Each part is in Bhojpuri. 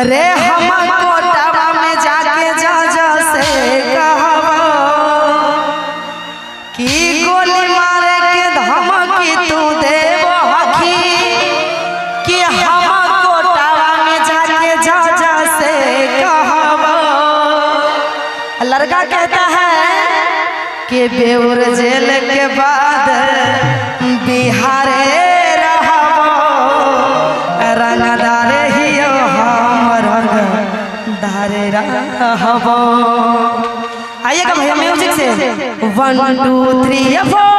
रे हम कोटावा में जाके जज से कहबो कि गोली मारे के धमकी तू देबो हखी कि हम कोटावा में जाके जज से कहबो। लड़का कहता है कि बेउर जेल के बाद बिहारे रहबो रंगदारे हियो हम रंगदारे रहबो। आइएगा भैया म्यूजिक से 1 2 3 4।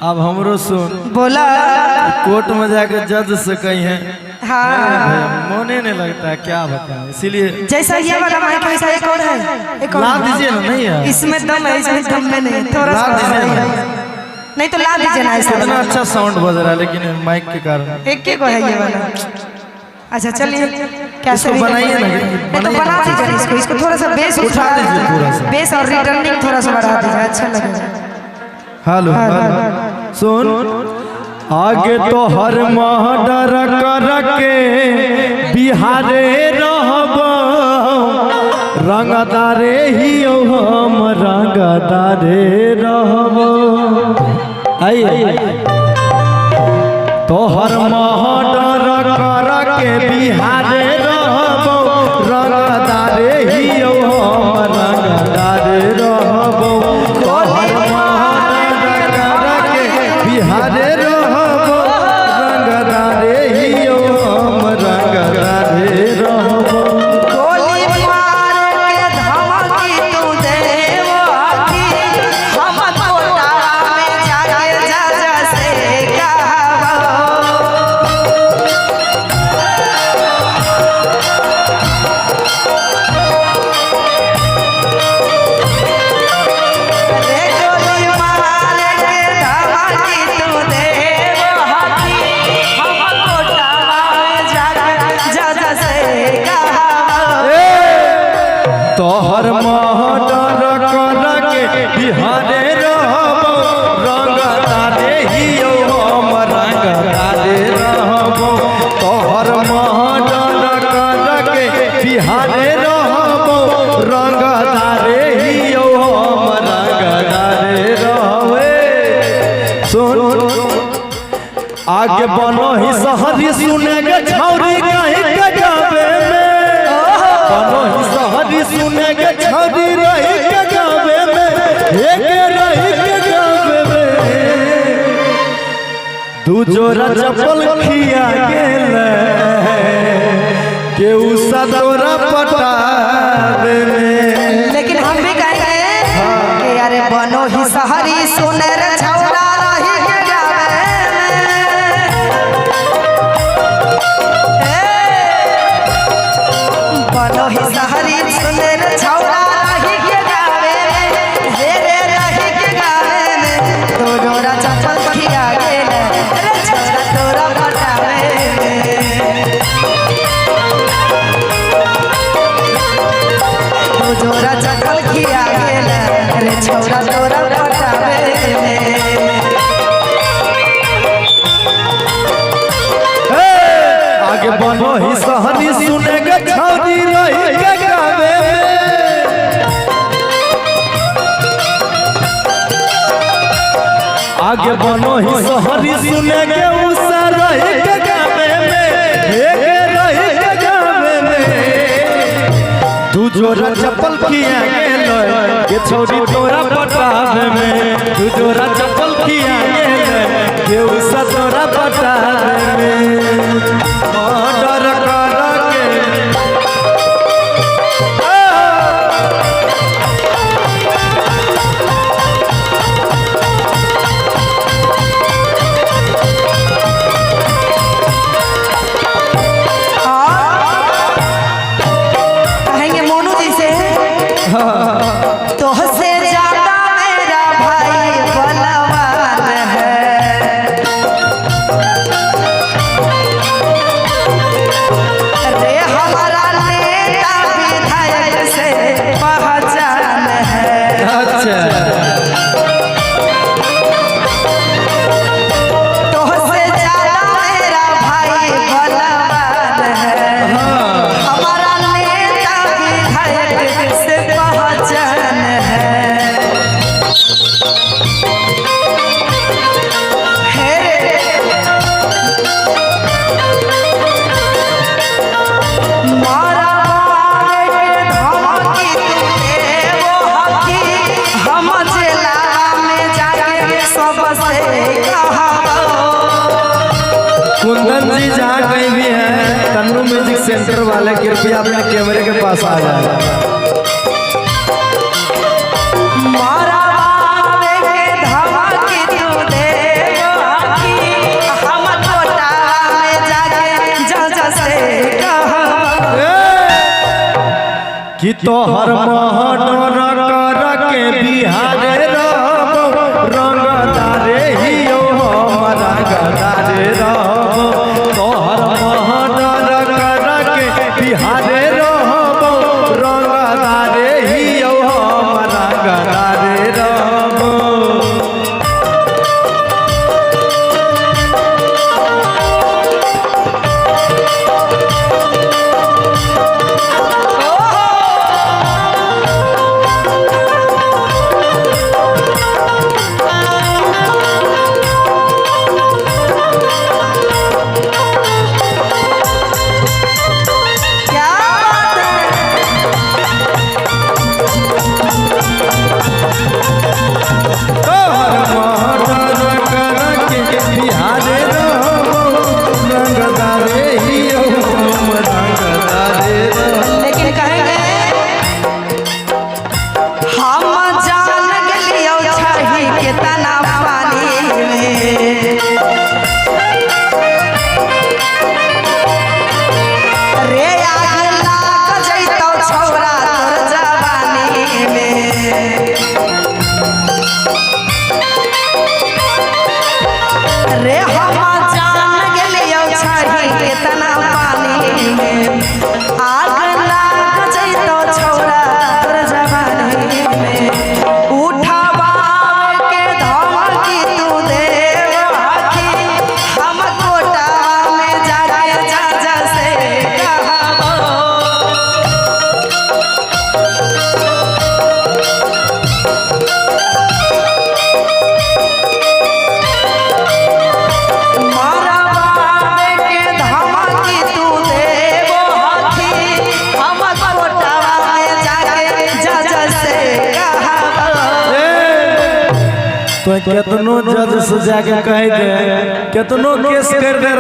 अब हमरो सुन बोला कोर्ट में जाकर जज से कही है। हाँ मोने नहीं लगता है, क्या बताएं। इसीलिए जैसा ये वाला माइक वैसा एक और है, एक और ला दीजिए ना। नहीं है इसमें दम है, इसमें दम में नहीं, थोड़ा सा नहीं तो ला दीजिए ना। इतना अच्छा साउंड बज रहा है लेकिन माइक के कारण एक के को है ये वाला। अच्छा चलिए कैसे बनाइए ना, तो बना दीजिए इसको, इसको थोड़ा सा बेस उठा दीजिए पूरा सा, बेस और रिटर्निंग थोड़ा सा बढ़ा दीजिए, अच्छा लगेगा। हेलो सुन, आगे तो हर मर्डर कर के बिहारे रहबो रंगदारे ही हम रंगदारे रहबो। तो हर मर्डर कर के बिहारे रहबो रंगदारे ही हम रंगदारे रहबो। बिहारे रहबो रंगदारे हियो हम रंगदारे रहबो। गोली मार के धमकी तू देबो हखी हम कोटावा में जाके जज से कहबो। तोहर मर्डर कर के बिहारे रहबो रंगदारे हियो हम रंगदारे रहबो। तोहर मर्डर कर के बिहारे रहबो रंगदारे हियो हम रंगदारे रहबे। सुन आगे बनो ही शहरी सुने के छौरी कहीं के जाबे में, बनो ही शहरी सुने के छौरी रही के जाबे में, एक रही के जाबे में। दू जोरा चप्पल खिया गेले के उसा तोरा पटावे में। लेकिन हम भी कहेंगे कि अरे बनो ही शहरी सुने रे छौरा रही के जाबे में। बनो ही शहरी सुने रे छौरा रही के जाबे में, रे रही के जाबे में। दो जोरा चप्पल खिया गेले रे छौरा तोरा पटावे में। दो जोरा चप्पल खिया गेले रे छौरा तोरा पटावे में। बनो ही शहरी सुने के उसा रही के गावे में के रही के गावे में तू जोरा चप्पल किया गेलो के छोड़ी तोरा पटावे में तू जोरा चप्पल किया गेलो के उसा तोरा पटावे में ऑर्डर कर के तोहसे ज्यादा मेरा भाई बलवान है। रे हमारा नेता विधायक से पहचान है। अच्छा तोहसे ज्यादा मेरा भाई बलवान है। हमारा नेता विधायक से पहचान है। मारा बारे धमकी तुझे वो हकी हम जिला में जाके सबसे कहा। कुंदन जी जहाँ कहीं भी हैं तन्नू म्यूजिक सेंटर वाले कृपया अपने कैमरे के पास आ जाए। मारा बारे के धमकी तुझे वो हकी हम कोटा में जाके जज से कहा। कि तोहर महडर कर के बिहारे रहो रंगदारे ही हमारा गदारे रहो तोहर महडर कर के बिहारे रहो रंगदारे ही हमारा गदारे रहो क्या बात है। तोहर महडर कर के बिहारे रहो रंगदारे ही हमारा गदारे रहो लेकिन कहेंगे हम जान गलियो छही के तना पानी में। रे आग लाग जइतो छौरा तोर जवानी में। रे हम जान गलियो छही के तना पानी में। आग लाग जइतो छौरा तोर जवानी में। उठावा के धमकी तू देव हकी हम कोटा में जाके जज से कहा। मारा बाबे के धमकी तू देव हकी हम कोटा में जाके जज से कहा। तो केतनो जज से जाके कह दे केतनो केस कर दे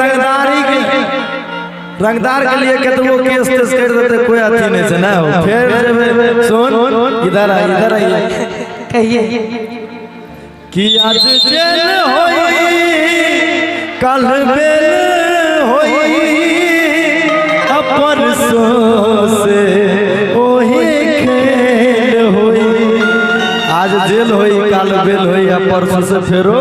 रंगदार के लिए केतनो केस कर देते कोई अथी नहीं से ना हो फिर जब सुन इधर आइए कहिए कि आज जेल होई कल बेल होई अपन सो से ओही खेल होई आज जेल होई कल बेल होई या परसों से फेरो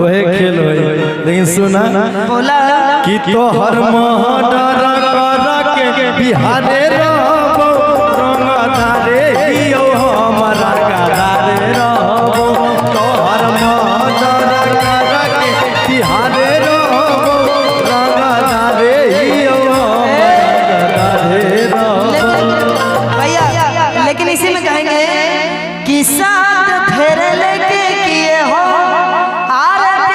ओहे खेल होई लेकिन सुना बोला कि तोहर महडर कर के बिहारे रहो रंगदारे हियो हमारा गदारे रहो तोहर महडर कर के बिहारे रहो रंगदारे हियो हमारा गदारे रहो। भैया लेकिन इसी में कहेंगे कि साथ फेर लेके किए हो आर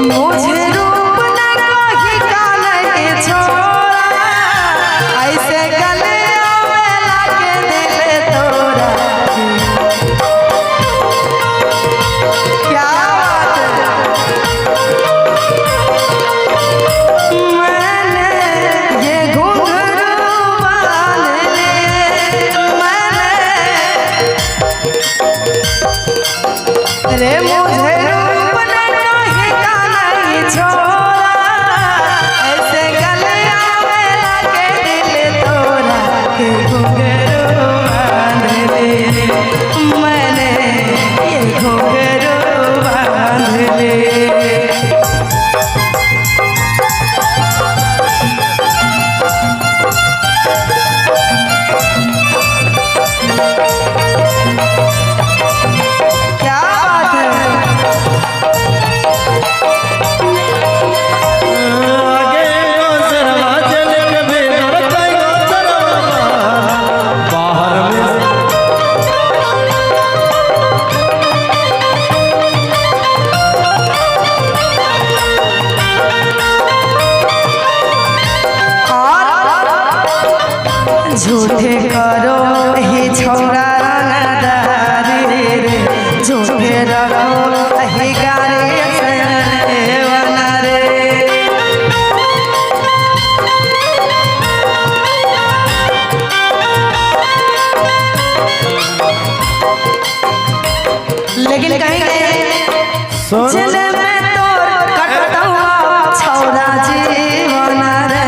मुझे रूप न कही कान के छोरा, ऐसे गले में लाके दिल तोरा। क्या बात है। मैंने ये घुंघरू बांध लिए, रे मुझे रूप न कही कान्हा छोरा, ऐसे गलिया में लाके दिल तोरा के घुंघरू बांध ले। मैंने ये घुंघरू बांध ले। क्या बात है। आगे को सरवा जल के भीतर कई को सरवा बाहर में झूठे करो ही छोरा रंगदारी रे, झूठे रखो ही गारे बना रे। लेकिन कहेंगे सुन चल में तोर कटता हुआ छोरा जीवन रे।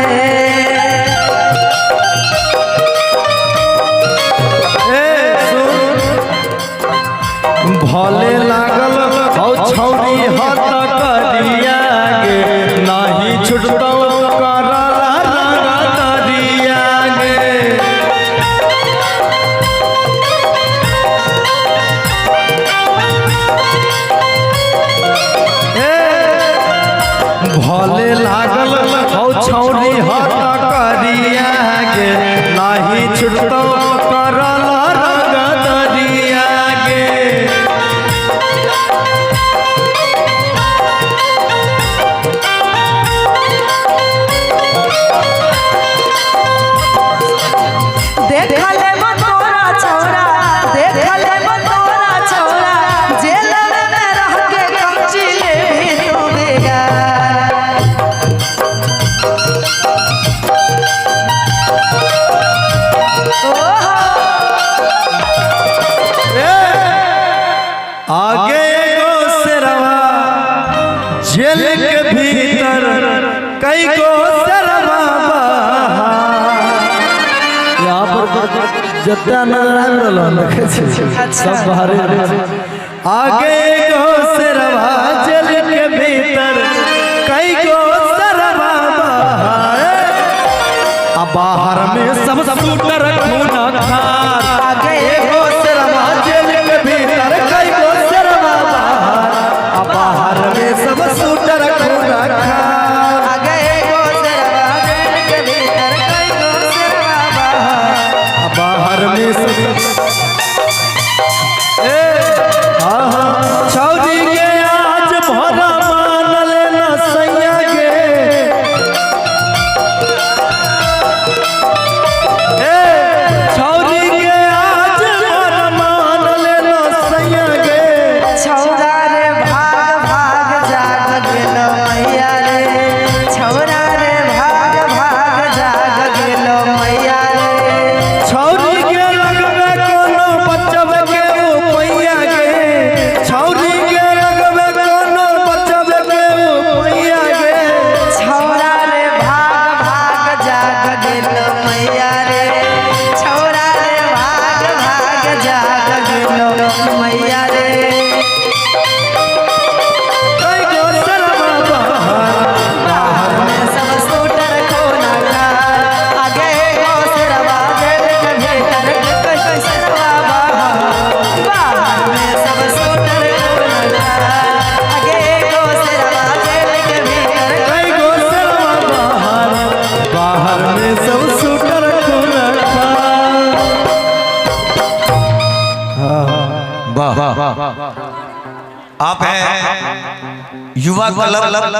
भले लागल हौ छौरी हत करिया गे, नाही छुटतौ करला रंग तरिया गे। भले लागल हौ छौरी हत करिया गे, नाही छुटतौ करला रंग तरिया गे। देखले बतोरा छोरा, देखले बतोरा छोरा, जेल में रह के कच्ची ले भी तू देगा। आगे को सरवा जेल के भीतर कई को सरवा बाहर। यहाँ पर जत्ता नजर आ रहलो देखे छै सब बाहर। आगे को सरवा जेल के भीतर कई को सरवा बाहर। आ बाहर में सब शूटर खून खार। आगे को सरवा जेल के भीतर कई को सरवा बाहर। आ बाहर में सब शूटर खून खार। आगे को सरवा जेल के भीतर कई को सरवा बाहर। आ बाहर में सब छौरी के क्लब